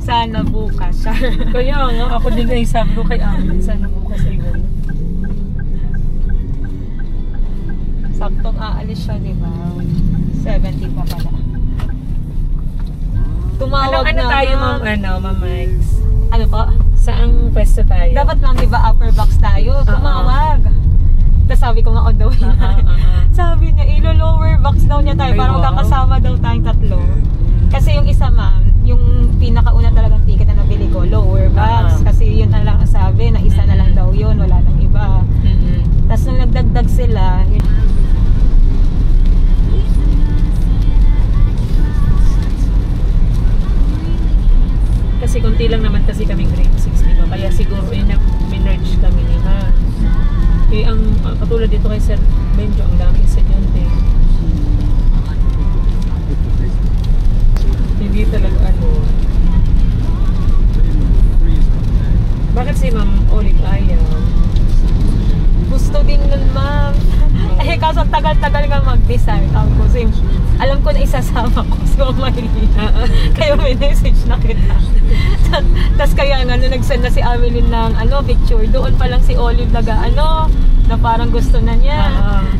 Sana bukas. Kaya nga, ako din ay sabi ko kay Amin, sana bukas ay gano'n. Saktong aalis siya, di ba? 70 pa pala. Tumawag Ano na. tayo, Ma'am Max? Ano po? Saang pwesto tayo? Dapat lang, di ba, upper box tayo? Tumawag. Tapos sabi ko nga on the way na. Sabi niya, ilo-lower box daw niya tayo. Ay, Parang wow. kakasama daw tayong tatlo. Kasi yung isa, ma'am, yung pinakauna talagang ticket na nabili ko, lower box. Kasi yun na lang ang sabi, na isa na lang daw yun, wala nang iba. Tapos nung nagdagdag sila, yun. Kasi kunti lang naman kasi kaming grade 6, di ba? Kaya siguro yun na minerge kami ni Ma. Eh, ang katulad dito kay Sir Benjo, ang daming estudyante. Hindi talaga ano. Bakit si Ma'am Olive ayaw? Gusto din nun, ma'am. Eh, kaso tagal-tagal nga mag-decide. Kasi alam ko na isasama ko si Ma'am Maylene. Kaya may message na kita. Tapos kaya nga, nung nag-send na si Ameline ng picture, doon pa lang si Olive na parang gusto na niya.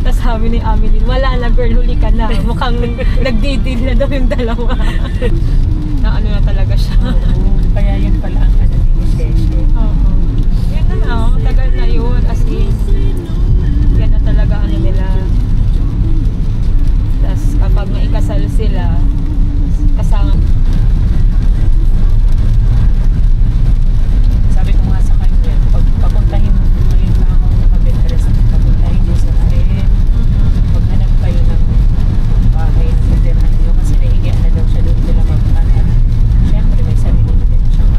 Tapos sabi ni Ameline, wala na girl, huli ka na. Mukhang nagdidil na daw yung dalawa. Na na talaga siya. Kaya yun pala ang ni Sheshe. Yun na, tagal na yun. As in, yan na talaga nila. Tapos kapag maikasal sila, kasama. Sabi ko nga sa kanya, pag papuntahin mo ngayon na ako nakabinteres, papuntahin niyo sa akin. Maghanap kayo ng bahay na pagdirahan niyo kasi nahigian na daw siya doon sila maghanap. Siyempre may sarili na din siyang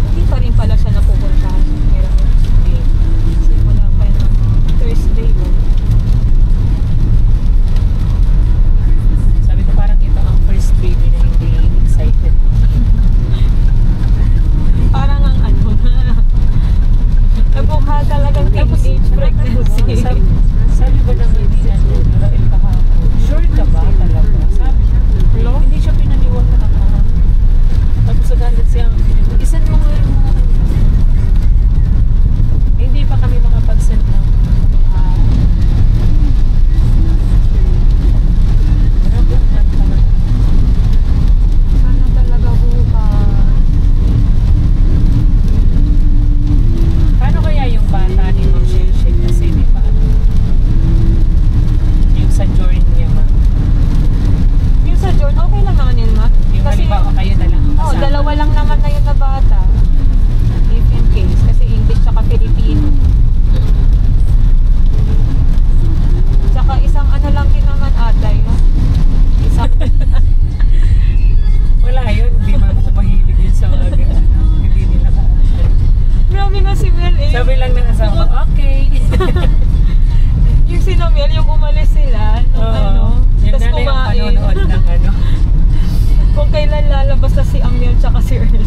Hindi pa rin pala siya napupuntahan. Hindi. Kasi wala pa yun. Thursday mo. Sabi ko parang ito ang first baby na hindi excited. Parang ang nabukha talagang teenage pregnancy. Sabi ba naman ni Rael kahapon, sure ka ba talaga? Sabi niya, hindi siya pinaniwala ka. Tapos sa galit siya, isan mo nga yung mga hindi pa kami makapag-send ng Sana talaga bukas. paano kaya yung bata ni Ma'am Shilshik kasi di pa yung sa Jordan niya ma Yung sa Jordan, okay lang naman yun, ma. yung Kasi halimbawa kayo na lang ang kasama. dalawa lang naman na yun na bata. If in case, kasi English tsaka Filipino. Tsaka isang lang din naman ata yun. Isang wala yun, hindi mahilig yun sa mga hindi nila Grabe nga si Mel eh. sabi lang ng asawa, okay. Yung si Mel, yung umalis sila, Yung tas nanay ang kumain. panonood ng Kung kailan lalabas na si Amiel tsaka si Earl.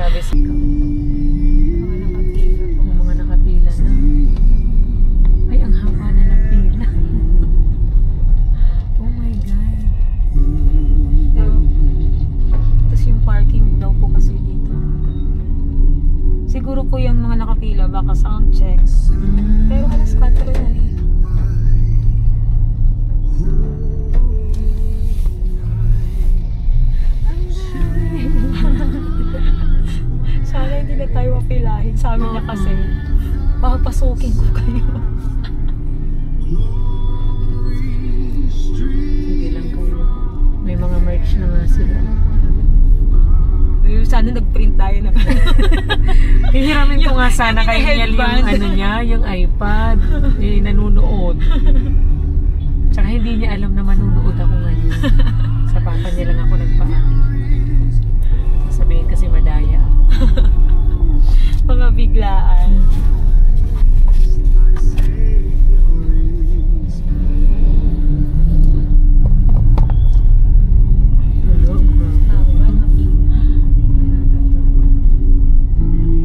Grabe sa Mga nakapila po. mga nakapila na. Ay, ang haba na ng pila. Oh my God. Tapos yung parking daw po kasi dito. Siguro po yung mga nakapila baka sound check. Pero alas 4 na eh. Sana hindi na tayo mapilahin. Sabi niya kasi, papasukin ko kayo. Sige lang kung may mga merch na nga sila. Sana nag-print tayo na. Hihiramin ko nga sana yung kay Niel yung headband. ano niya, yung iPad. Eh, nanunood. Tsaka hindi niya alam na manunood ako ngayon. Sa papa niya lang ako nagpaan. Sabihin kasi madaya. Mga biglaan.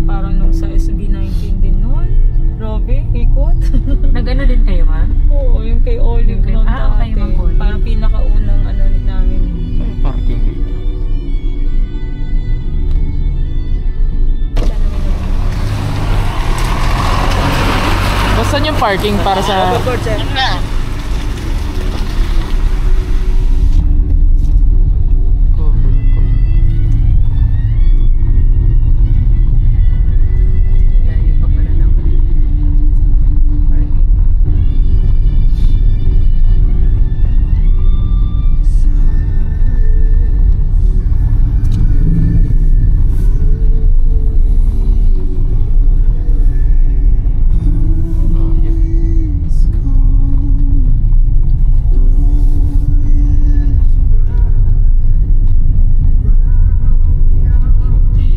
Parang nung sa SB19 din nun. Grabe, ikot. Nag-ano din kayo, ma? Oo, yung kay Olive Yung kay- nung okay, dati. Mang Olive. Parang pinakaunang ano namin. Parking dito. Basta yung parking para sa... Layo pa pala ng parking. Oh, yun.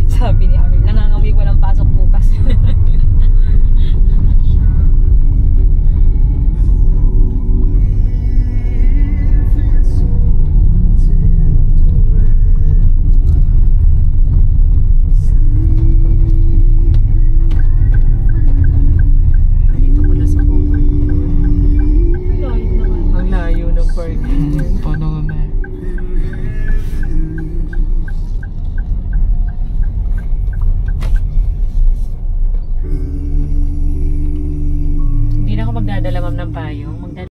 Sabi ni Amir, nangangamoy walang pasok bukas. Dito pala sa Hobart. Layo naman. Ang layo ng parking. Paano na? Hindi na ako magdadala, ma'am, ng payong.